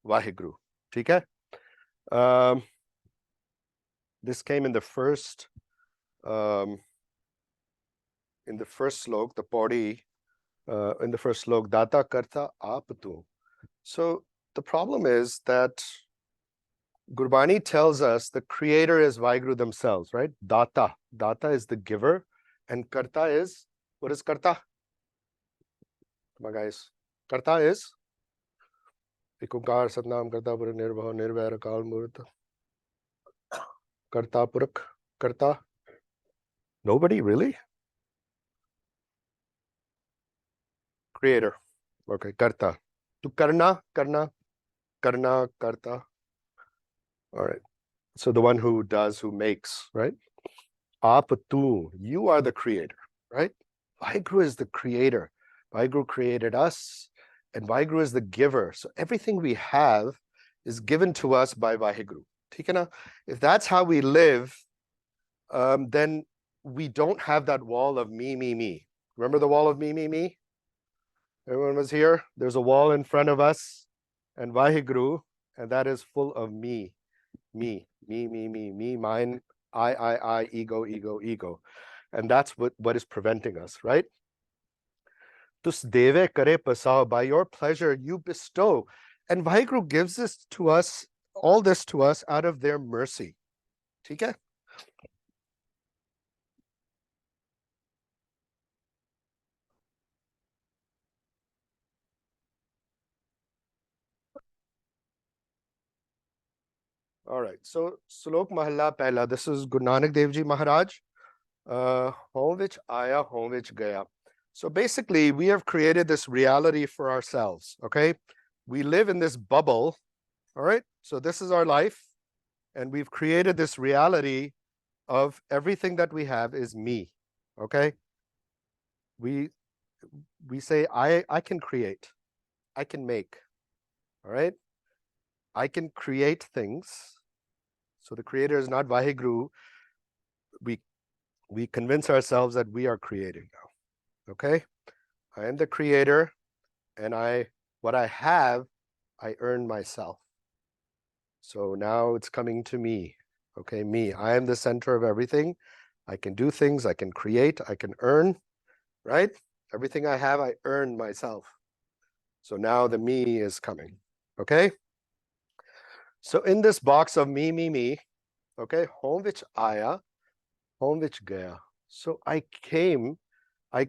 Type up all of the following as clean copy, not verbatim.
Vaheguru. Okay? This came in the first slok, the paudi, in the first slok, Data Karta Aap Tu. So the problem is that Gurbani tells us the creator is Vaheguru themselves, right? Data. Data is the giver, and Karta is, what is Karta? Come on, guys. Karta is Ekokar Satnam Karta Purak Nirbhav Nirvair Akal Murta. Karta Purak. Karta. Nobody, really? Creator. Okay, Karta. To Karna, Karna, Karna, Karta. All right. So the one who does, who makes, right? Aap tu, you are the creator, right? Vaheguru is the creator. Vaheguru created us, and Vaheguru is the giver. So everything we have is given to us by Vaheguru. If that's how we live, then we don't have that wall of me, me, me. Remember the wall of me, me, me? Everyone was here? There's a wall in front of us, and Vaheguru, and that is full of me, me, me, me, me, me, mine, I, ego, ego, ego. And that's what is preventing us, right? Tus deve kare pasao, by your pleasure you bestow. And Vaheguru gives this to us, all this to us out of their mercy. Okay? All right, so Slok Mahalla Pehla, this is Guru Nanak Dev Ji Maharaj, Haun Vich Aya, Haun Vich Gaya. So basically, we have created this reality for ourselves, okay? We live in this bubble, all right? So this is our life, and we've created this reality of everything that we have is me, okay? We say, I can create, I can make, all right? I can create things. So the creator is not Vaheguru. We convince ourselves that we are creating now, okay? I am the creator, and what I have, I earn myself. So now it's coming to me, okay? Me, I am the center of everything. I can do things, I can create, I can earn, right? Everything I have, I earn myself. So now the me is coming, okay? So in this box of me, me, me, okay, Haun Vich Aya, Haun Vich Gaya. So I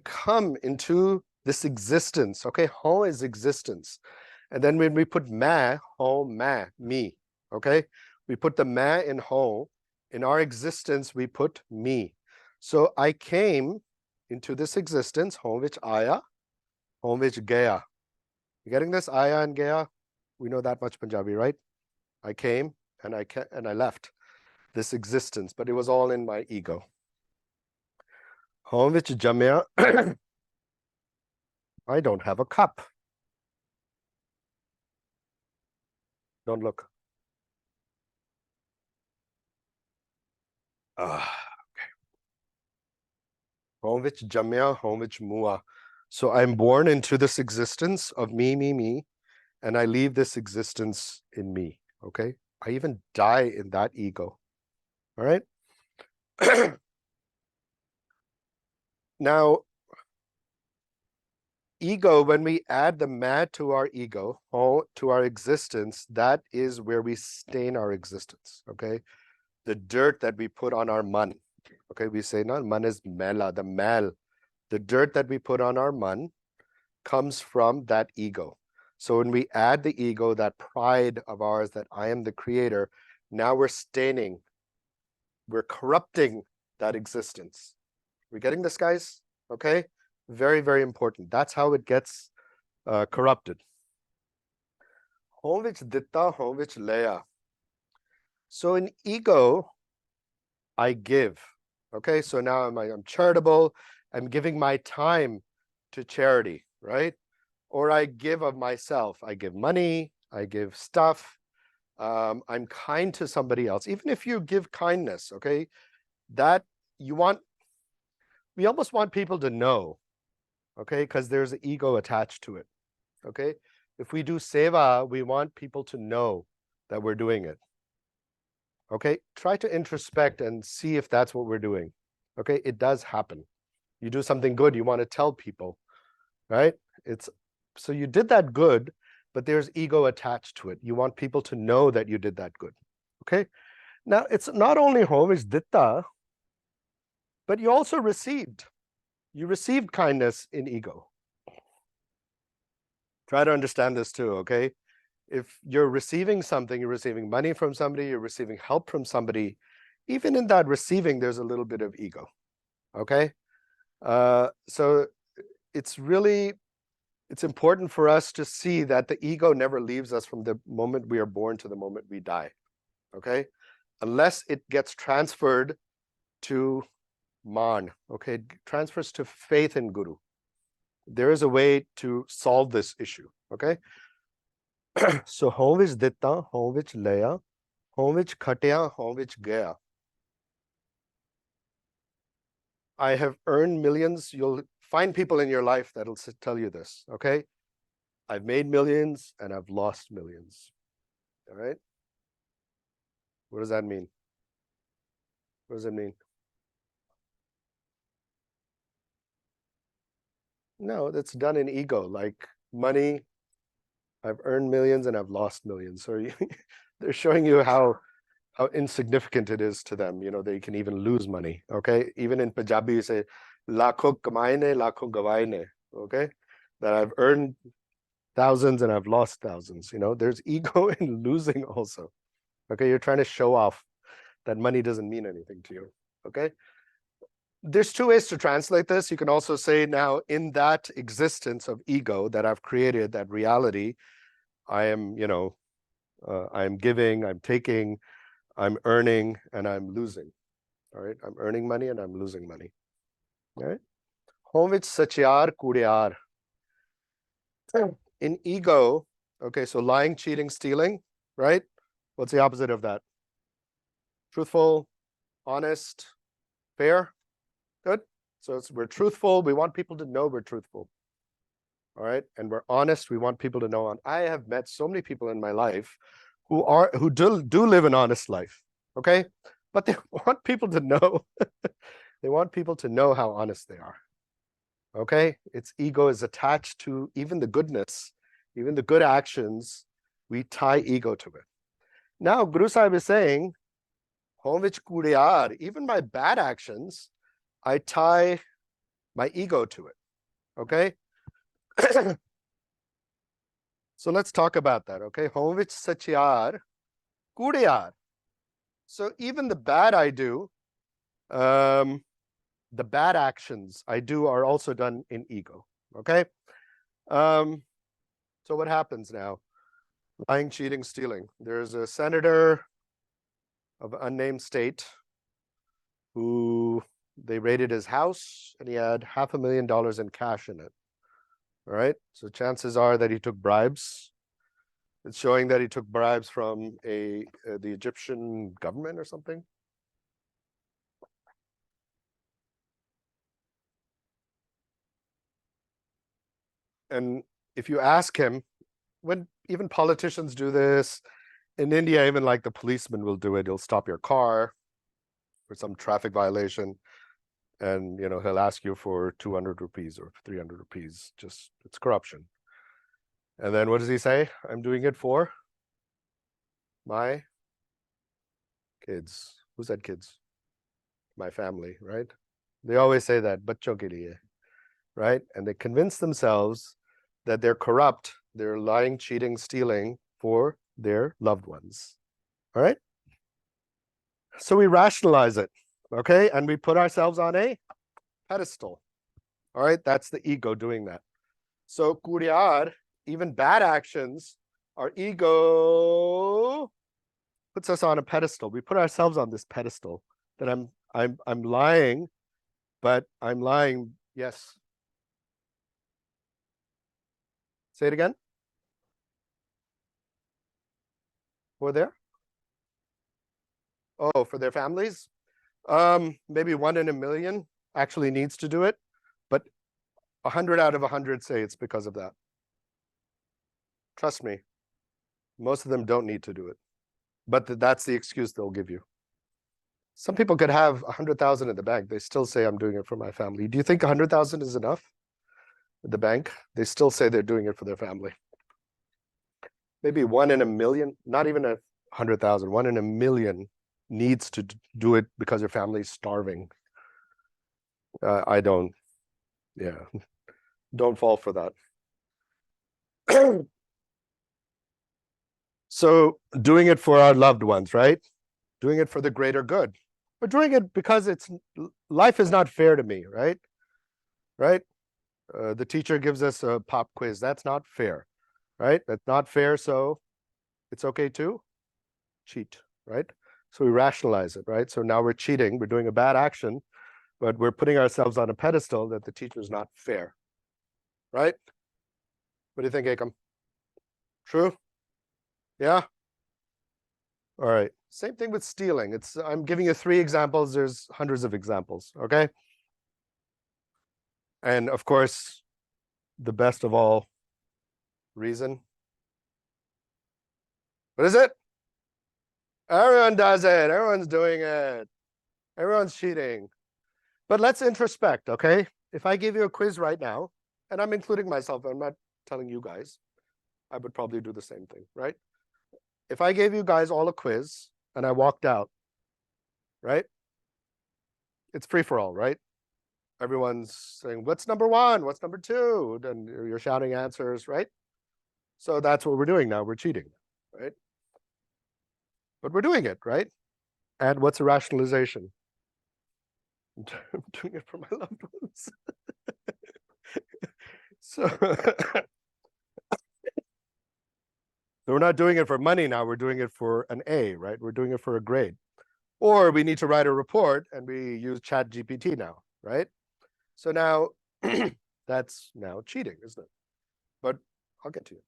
come into this existence, okay? Haun is existence. And then when we put ma, Haun, ma, me, okay? We put the ma in Haun. In our existence, we put me. So I came into this existence, Haun Vich Aya, Haun Vich Gaya. You getting this? Aya and Gaya? We know that much Punjabi, right? I came and I left this existence, but it was all in my ego. Haun Vich Jamya, I don't have a cup. Don't look. Okay. Haun Vich Jamya, Haun Vich Mua. So I'm born into this existence of me, me, me, and I leave this existence in me, okay? I even die in that ego, all right? Now, ego, when we add the ma to our ego, to our existence, that is where we stain our existence, okay? The dirt that we put on our man, okay? We say, no, man is mela, the mal. The dirt that we put on our man comes from that ego. So when we add the ego, that pride of ours that I am the creator, now we're staining, we're corrupting that existence. We're getting this, guys? Okay? Very, very important. That's how it gets corrupted. Haun Vich Ditta, Haun Vich Leya. So in ego, I give. Okay, so now I'm charitable. I'm giving my time to charity, right? Or I give of myself. I give money, I give stuff. I'm kind to somebody else. Even if you give kindness, okay, that we almost want people to know, okay, because there's an ego attached to it, okay? If we do seva, we want people to know that we're doing it. Okay, try to introspect and see if that's what we're doing. Okay, it does happen. You do something good, you want to tell people, right? It's so you did that good, but there's ego attached to it. You want people to know that you did that good. Okay, now it's not only home is ditta, but you also received. You received kindness in ego. Try to understand this too, okay? If you're receiving something, you're receiving money from somebody, you're receiving help from somebody, even in that receiving, there's a little bit of ego, okay? So it's important for us to see that the ego never leaves us from the moment we are born to the moment we die, okay? Unless it gets transferred to man, okay? It transfers to faith in Guru. There is a way to solve this issue, okay? So home which ditta, home which laya, home which khatya, home which gaya. I have earned millions. You'll find people in your life that'll tell you this, okay? I've made millions and I've lost millions, all right? What does that mean? What does it mean? No, that's done in ego, like money. I've earned millions and I've lost millions. So they're showing you how insignificant it is to them. You know, they can even lose money. Okay, even in Punjabi, you say "lakho kamaye ne, lakho gawaye ne." Okay, that I've earned thousands and I've lost thousands. You know, there's ego in losing also. Okay, you're trying to show off that money doesn't mean anything to you. Okay, there's two ways to translate this. You can also say, now in that existence of ego that I've created, that reality, I am, I'm giving, I'm taking, I'm earning, and I'm losing. All right, I'm earning money and I'm losing money. All right. Home which satyar kudyar. In ego, okay, so lying, cheating, stealing, right? What's the opposite of that? Truthful, honest, fair. Good. So we're truthful. We want people to know we're truthful. All right. And we're honest. We want people to know. I have met so many people in my life who do live an honest life. Okay. But they want people to know. They want people to know how honest they are. Okay. Its ego is attached to even the goodness, even the good actions. We tie ego to it. Now, Guru Sahib is saying, Hom vich kudiyar, even my bad actions, I tie my ego to it. Okay. So let's talk about that. Okay. Hom vich satyar kudiyar. So even the bad I do, the bad actions I do are also done in ego. Okay. So what happens now? Lying, cheating, stealing. There's a senator of an unnamed state who they raided his house and he had $500,000 in cash in it. All right. So chances are that he took bribes. It's showing that he took bribes from the Egyptian government or something. And if you ask him, when even politicians do this, in India, even like the policeman will do it. He'll stop your car for some traffic violation, and he'll ask you for 200 rupees or 300 rupees. Just it's corruption. And then what does he say? I'm doing it for my kids. Who said kids? My family, right? They always say that, bachcho ke liye, right? And they convince themselves that they're corrupt, they're lying, cheating, stealing for their loved ones. All right? So we rationalize it, okay? And we put ourselves on a pedestal. All right? That's the ego doing that. So kuryar, even bad actions, our ego puts us on a pedestal. We put ourselves on this pedestal that I'm lying, but I'm lying. Yes. Say it again. For their for their families. Maybe 1 in a million actually needs to do it, but 100 out of 100 say it's because of that. Trust me, most of them don't need to do it. But that's the excuse they'll give you. Some people could have 100,000 in the bank. They still say, I'm doing it for my family. Do you think 100,000 is enough at the bank? They still say they're doing it for their family. Maybe 1 in a million, not even 100,000, 1 in a million needs to do it because your family's starving. I don't, yeah, don't fall for that. So doing it for our loved ones, right? Doing it for the greater good. We're doing it because life is not fair to me, right? Right? The teacher gives us a pop quiz. That's not fair, right? That's not fair, so it's okay to cheat, right? So we rationalize it, right? So now we're cheating. We're doing a bad action, but we're putting ourselves on a pedestal that the teacher is not fair, right? What do you think, Akam? True? Yeah? All right. Same thing with stealing. I'm giving you 3 examples. There's hundreds of examples, okay? And of course, the best of all reason. What is it? Everyone does it. Everyone's doing it. Everyone's cheating. But let's introspect, okay? If I give you a quiz right now, and I'm including myself, I'm not telling you guys, I would probably do the same thing, right? If I gave you guys all a quiz and I walked out, right? It's free for all, right? Everyone's saying, what's number 1? What's number 2? And you're shouting answers, right? So that's what we're doing now. We're cheating, right? But we're doing it, right? And what's a rationalization? I'm doing it for my loved ones. So we're not doing it for money now. We're doing it for an A, right? We're doing it for a grade. Or we need to write a report and we use ChatGPT now, right? So now that's now cheating, isn't it? But I'll get to you.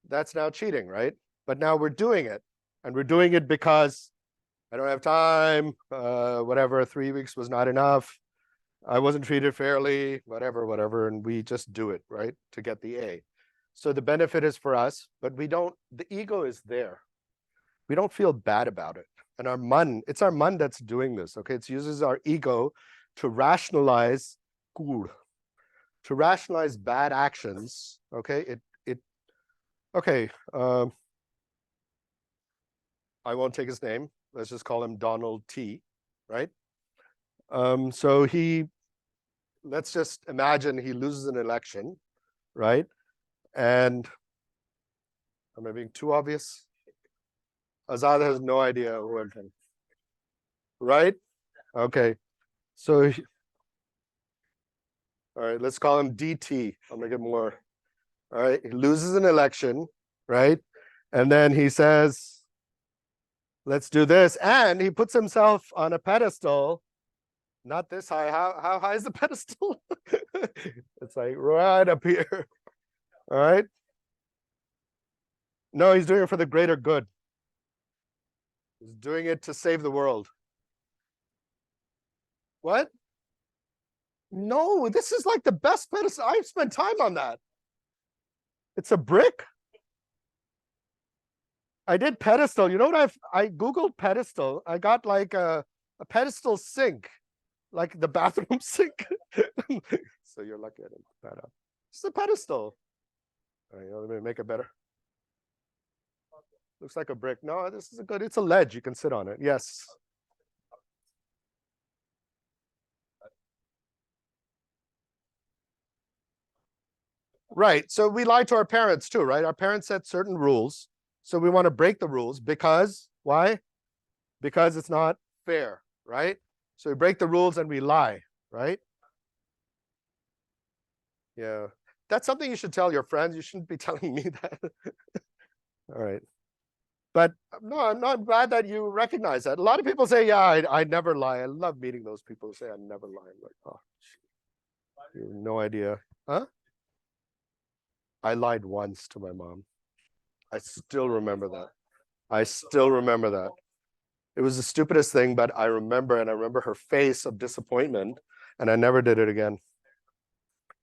That's now cheating, right? But now we're doing it. And we're doing it because I don't have time, whatever, 3 weeks was not enough. I wasn't treated fairly, whatever, and we just do it, right, to get the A. So the benefit is for us, but we don't, the ego is there. We don't feel bad about it. And our man, it's our man that's doing this, okay? It uses our ego to rationalize to rationalize bad actions, okay? Okay, I won't take his name. Let's just call him Donald T, right? So let's just imagine he loses an election, right? And am I being too obvious? Azad has no idea who I'm saying. Right? Okay. So, all right, let's call him DT. I'll make it more. All right, he loses an election, right? And then he says, let's do this. And he puts himself on a pedestal, not this high. How high is the pedestal? It's like right up here. All right. No, he's doing it for the greater good. He's doing it to save the world. What? No, this is like the best pedestal. I've spent time on that. It's a brick. I did pedestal. You know what I Googled pedestal. I got like a pedestal sink, like the bathroom sink. So you're lucky I didn't put that up. It's a pedestal. All right, let me make it better. Looks like a brick. No, this is it's a ledge. You can sit on it. Yes. Right. So we lie to our parents too, right? Our parents set certain rules. So we want to break the rules because why? Because it's not fair, right? So we break the rules and we lie, right? Yeah. That's something you should tell your friends. You shouldn't be telling me that. All right. But no, I'm glad that you recognize that. A lot of people say, yeah, I never lie. I love meeting those people who say I never lie. I'm like, oh, you have no idea. Huh? I lied once to my mom. I still remember that. I still remember that. It was the stupidest thing, but I remember, and I remember her face of disappointment, and I never did it again.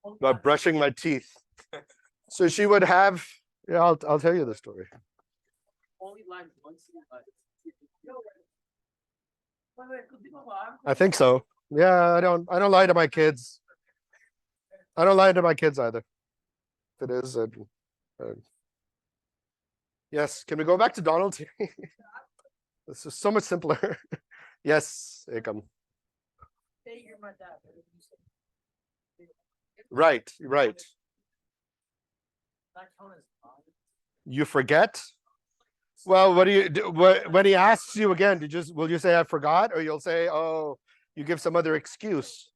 About brushing my teeth. So she would have Yeah, I'll tell you the story. I think so. Yeah, I don't lie to my kids. I don't lie to my kids either. If it is, uh, yes. Can we go back to Donald? This is so much simpler. Yes, Ekam. Right, right. You forget? Well, what do you do when he asks you again? Will you say I forgot, or you'll say, oh, you give some other excuse?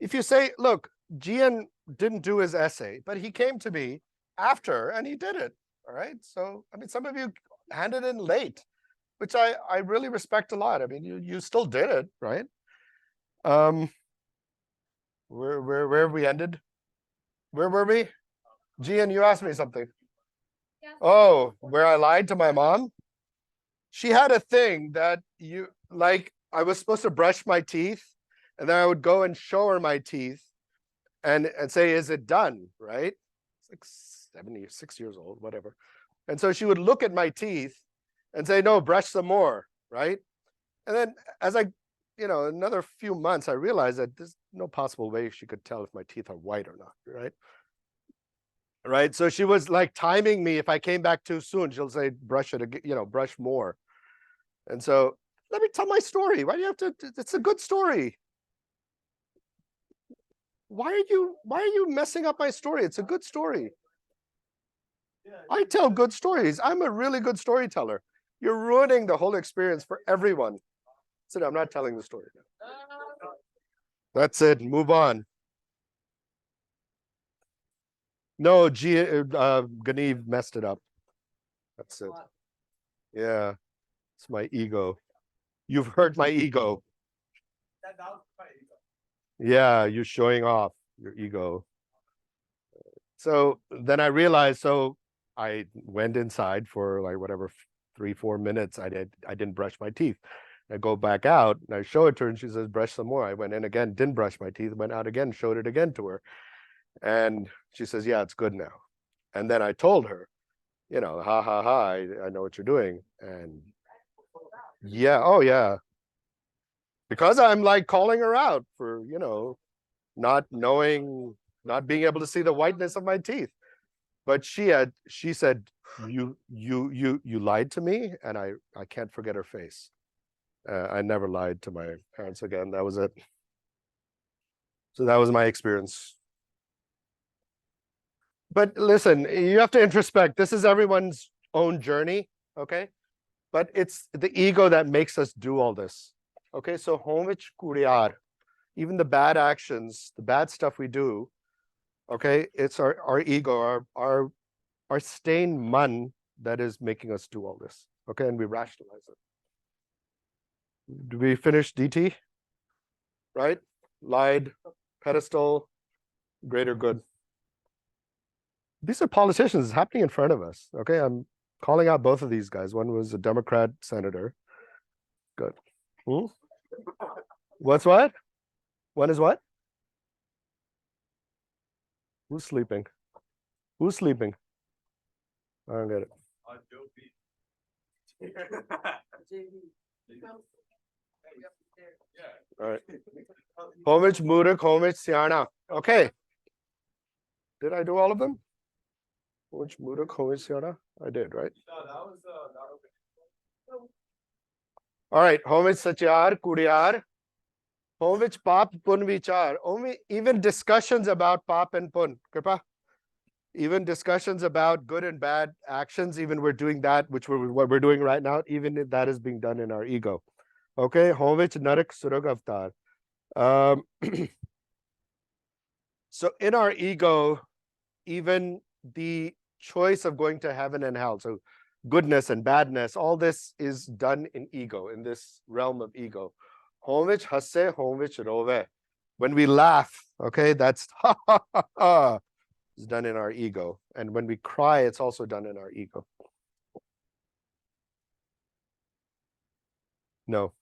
If you say, look, Gian didn't do his essay, but he came to me after and he did it. All right. So I mean, some of you handed in late, which I really respect a lot. I mean, you still did it, right? Um, where have we ended? Where were we? Gian, you asked me something. Oh, where I lied to my mom? She had a thing that you like, I was supposed to brush my teeth, and then I would go and show her my teeth and say, is it done? Right? It's like 6 years old, whatever. And so she would look at my teeth and say, no, brush some more, right? And then as another few months, I realized that there's no possible way she could tell if my teeth are white or not, right? Right. So she was like timing me. If I came back too soon, she'll say, brush it again, brush more. And so let me tell my story. Why do you have to? It's a good story. Why are you messing up my story? It's a good story. I tell good stories. I'm a really good storyteller. You're ruining the whole experience for everyone. So I'm not telling the story now. That's it. Move on. No, Ganeev messed it up. That's it. Yeah, it's my ego. You've hurt my ego. Yeah, you're showing off your ego. So then I realized, so I went inside for like whatever 3-4 minutes. I didn't brush my teeth. I go back out and I show it to her and she says, brush some more. I went in again, didn't brush my teeth, went out again, showed it again to her. And she says, yeah, it's good now. And then I told her, ha ha ha, I know what you're doing. And yeah, oh yeah. Because I'm like calling her out for, not knowing, not being able to see the whiteness of my teeth. But she said, you lied to me, and I can't forget her face. I never lied to my parents again. That was it. So that was my experience. But listen, you have to introspect. This is everyone's own journey, okay? But it's the ego that makes us do all this. Okay, so Vich Kuriyar, even the bad actions, the bad stuff we do, okay, it's our ego, our stained man that is making us do all this. Okay, and we rationalize it. Do we finish DT? Right? Lied, pedestal, greater good. These are politicians happening in front of us. Okay, I'm calling out both of these guys. One was a Democrat senator. Good. Hmm? What's what? One is what? Who's sleeping? Who's sleeping? I don't get it. All right. Homage, Murak, Homage, Siana. Okay. Did I do all of them? Homage, Murak, Homage, Siana? I did, right? All right. Homage, Satyar, Kuriyar. Homage, Pap, Pun, Vichar. Even discussions about Pap and Pun. Kripa? Even discussions about good and bad actions, even we're doing that, what we're doing right now, even if that is being done in our ego. Okay, Homich Narak Surag Avatar. So in our ego, even the choice of going to heaven and hell, so goodness and badness, all this is done in ego, in this realm of ego. Homich Hasse, Homich Rove. When we laugh, okay, that's ha ha ha ha. Is done in our ego. And when we cry, it's also done in our ego. No.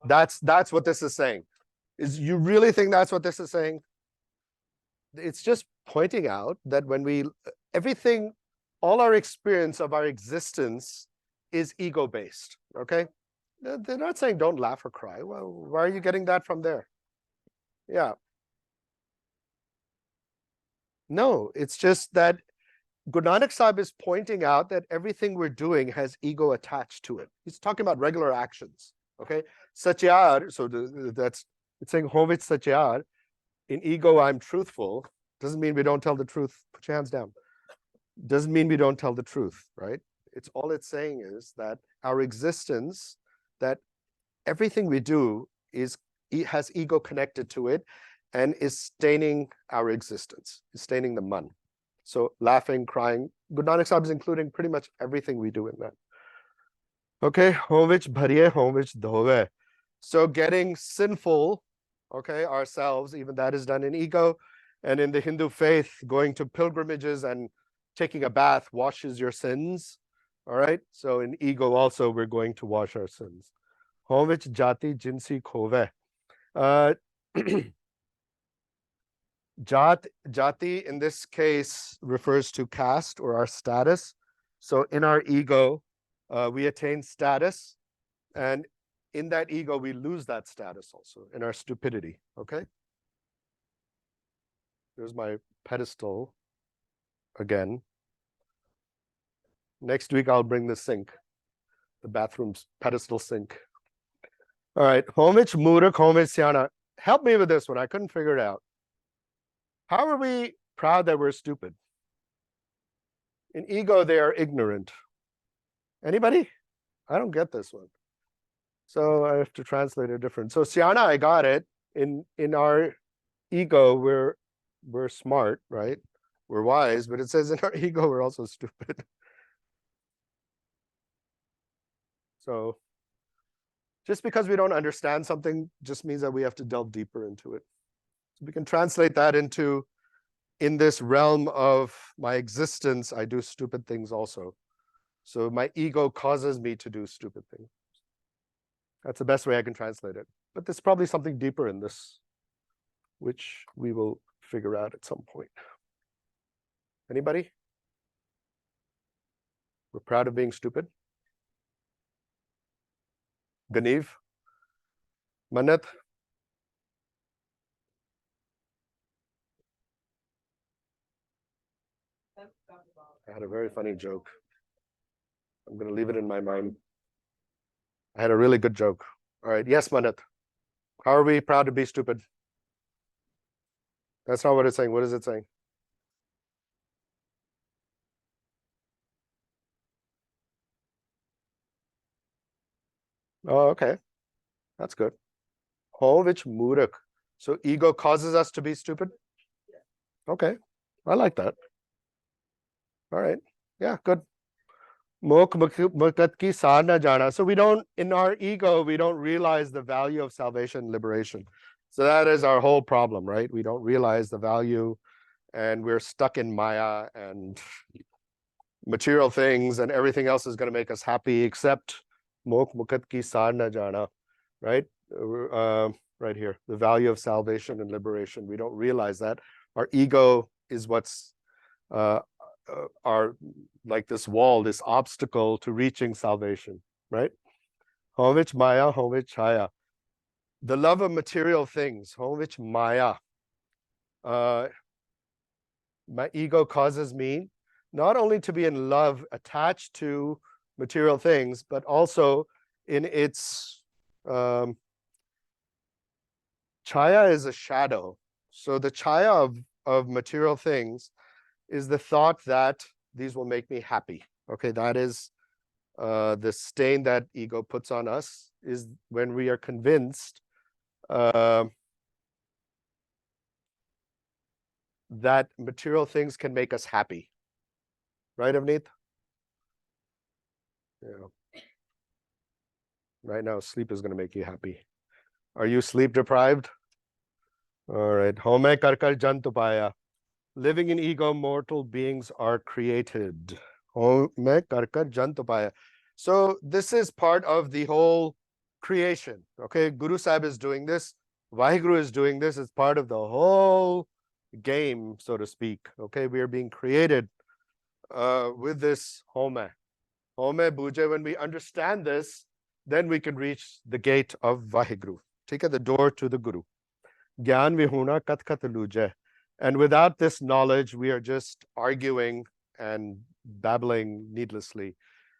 That's what this is saying. Is you really think that's what this is saying? It's just pointing out that when everything all our experience of our existence is ego-based, okay? They're not saying don't laugh or cry. Well, why are you getting that from there? Yeah. No, it's just that Guru Nanak Sahib is pointing out that everything we're doing has ego attached to it. He's talking about regular actions, okay? Satyar, so that's, it's saying Hovit Satyar, in ego I'm truthful, doesn't mean we don't tell the truth. Put your hands down. Doesn't mean we don't tell the truth, right? It's all it's saying is that our existence, that everything we do has ego connected to it and is staining our existence, is staining the man. So laughing, crying, Guru Nanak Sahib is including pretty much everything we do in that. Okay, hom vich bhariye, hom vich dhove. So getting sinful, okay, ourselves, even that is done in ego. And in the Hindu faith, going to pilgrimages and taking a bath washes your sins. All right, so in ego also, we're going to wash our sins. Hom vich jati jinsi khove. Jati in this case refers to caste or our status. So in our ego, we attain status, and in that ego, we lose that status also in our stupidity, okay? There's my pedestal again. Next week, I'll bring the sink, the bathroom's pedestal sink. All right, Homich Murak, Homich Siana. Help me with this one. I couldn't figure it out. How are we proud that we're stupid? In ego, they are ignorant. Anybody? I don't get this one. So I have to translate it different. So Siana, I got it. In our ego, we're smart, right? We're wise, but it says in our ego, we're also stupid. So just because we don't understand something just means that we have to delve deeper into it. So we can translate that into, in this realm of my existence, I do stupid things also. So my ego causes me to do stupid things. That's the best way I can translate it. But there's probably something deeper in this, which we will figure out at some point. Anybody? We're proud of being stupid? Ganeev? Manat? I had a very funny joke. I'm going to leave it in my mind. I had a really good joke. All right. Yes, Manat. How are we proud to be stupid? That's not what it's saying. What is it saying? Oh, okay. That's good. Ho which murak. So ego causes us to be stupid? Okay. I like that. All right. Yeah, good. Mok mukat ki saar na jana. So we don't, in our ego, we don't realize the value of salvation and liberation. So that is our whole problem, right? We don't realize the value, and we're stuck in Maya and material things, and everything else is going to make us happy except mok mukat ki saar na jana, right? Right here, the value of salvation and liberation. We don't realize that. Our ego is what's our, like this wall, this obstacle to reaching salvation, right? Homich Maya, Homich Chaya. The love of material things, Homich Maya. My ego causes me not only to be in love, attached to material things, but also in its chaya is a shadow. So the chaya of material things is the thought that these will make me happy. Okay, that is the stain that ego puts on us, is when we are convinced that material things can make us happy. Right, Avneet? Yeah. Right now, sleep is going to make you happy. Are you sleep deprived? All right. Home karkar jantupaya. Living in ego, mortal beings are created. Home karkar jantupaya. So this is part of the whole creation. Okay, Guru Sahib is doing this. Vaheguru is doing this. It's part of the whole game, so to speak. Okay, we are being created with this home. Home buje, when we understand this, then we can reach the gate of Vaheguru. Take the door to the Guru. Gyan vihuna kat kat luje. And without this knowledge, we are just arguing and babbling needlessly.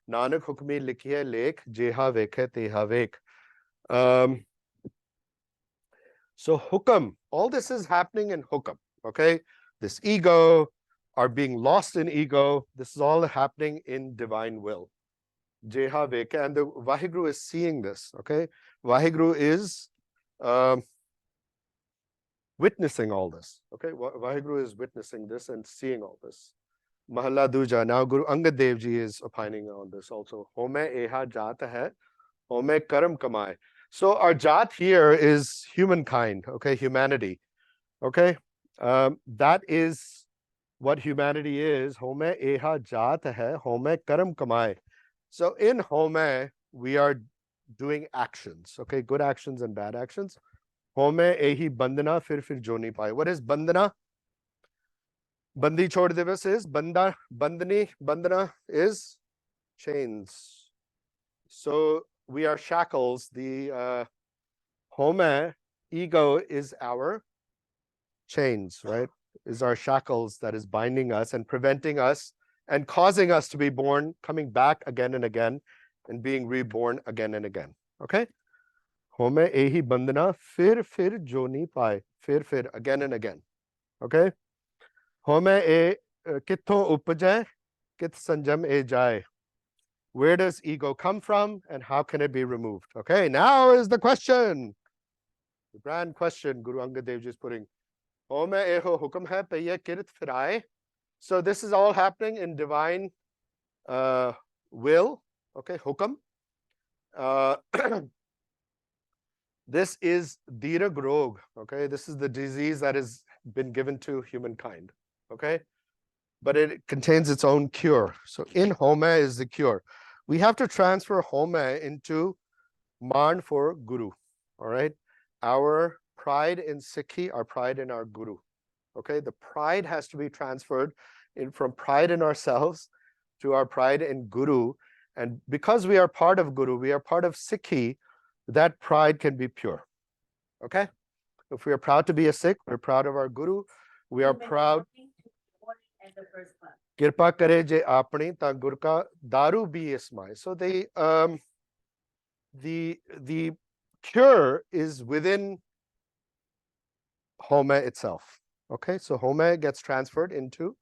Nanak hukmi likhiye lekh, jeha vekhe teha vek. So hukam, all this is happening in hukam, okay? This ego, are being lost in ego, this is all happening in divine will. Jeha vekhe, and the Vaheguru is seeing this, okay? Vaheguru is witnessing all this, okay? Vaheguru is witnessing this and seeing all this. Mahalla Duja, now Guru Angad Dev Ji is opining on this also. Home eha jat hai, home karam kamai. So our jat here is humankind, okay? Humanity, okay? That is what humanity is. Home eha jat hai, home karam kamai. So in home, we are doing actions, okay? Good actions and bad actions. Home ehi bandana fir joni pai. What is bandana? Bandi chhod divas is banda, bandani, bandana is chains. So we are shackles. The home, ego is our chains, right? Is our shackles that is binding us and preventing us and causing us to be born, coming back again and again, and being reborn again and again. Okay? Home ehi bandana fir joni pai. Fir again and again. Okay? Home e kitho upajay, kit sanjam e jai. Where does ego come from and how can it be removed? Okay, now is the question. The grand question Guru Angad Dev Ji is putting. Home eho hukam hai paiye kirit firai. So this is all happening in divine will. Okay, hukam. This is dirag rog. Okay, this is the disease that has been given to humankind. Okay, but it contains its own cure. So in home is the cure. We have to transfer home into man for guru. All right, our pride in Sikhi, our pride in our guru. Okay, the pride has to be transferred from pride in ourselves to our pride in guru. And because we are part of guru, we are part of Sikhi, that pride can be pure. Okay, if we are proud to be a Sikh, we're proud of our guru, we are proud. Kirpa kare je apni ta gur ka daru bhi ismai. So the cure is within home itself. Okay, so home gets transferred into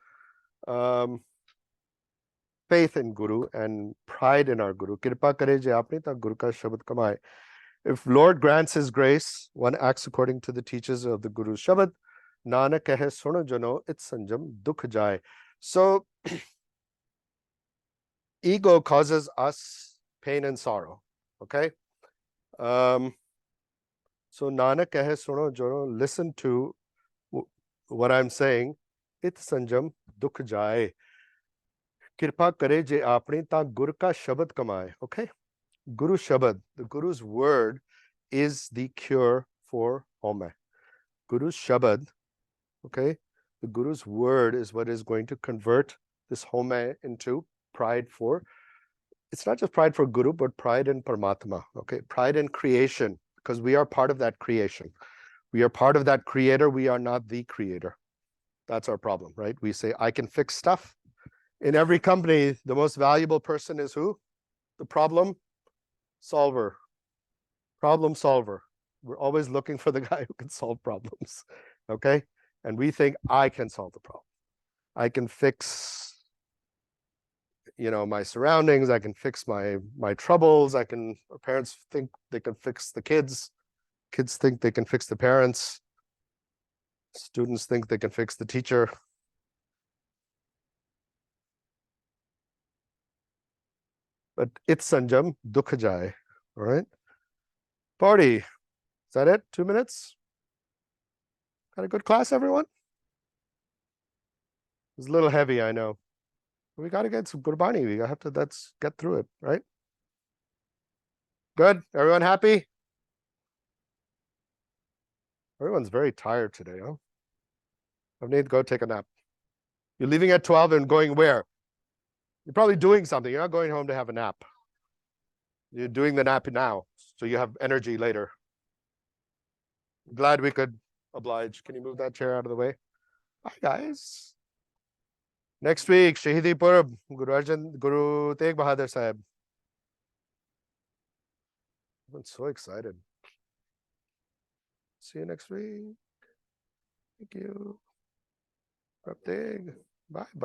faith in Guru and pride in our Guru. Kirpa kare je apni ta Guru ka shabad kamai. If Lord grants His grace, one acts according to the teachings of the Guru's Shabad. Nanak kahe suno jano it sanjam dukh jai. So ego causes us pain and sorrow. Okay. So Nanak kahe suno jano, listen to what I'm saying. It sanjam dukh jai. Kirpa kare je apni ta gur ka shabad kamaye. Okay. Guru Shabad, the Guru's word is the cure for home. Guru's Shabad, okay, the Guru's word is what is going to convert this home into pride for, it's not just pride for Guru, but pride in Paramatma, okay, pride in creation, because we are part of that creation. We are part of that creator, we are not the creator. That's our problem, right? We say, I can fix stuff. In every company, the most valuable person is who? The problem solver. Problem solver. We're always looking for the guy who can solve problems, okay? And we think, I can solve the problem. I can fix, my surroundings. I can fix my troubles. Parents think they can fix the kids. Kids think they can fix the parents. Students think they can fix the teacher. But it's sanjam, dukh jai, all right? Party, is that it? 2 minutes? Had a good class, everyone? It was a little heavy, I know. We got to get some Gurbani. We have to, let's get through it, right? Good? Everyone happy? Everyone's very tired today, huh? I need to go take a nap. You're leaving at 12 and going where? You're probably doing something. You're not going home to have a nap. You're doing the nap now, so you have energy later. Glad we could oblige. Can you move that chair out of the way? Hi, guys. Next week, Shahidi Purab, Guru Tegh Bahadur Sahib. I'm so excited. See you next week. Thank you. Bye, buddy.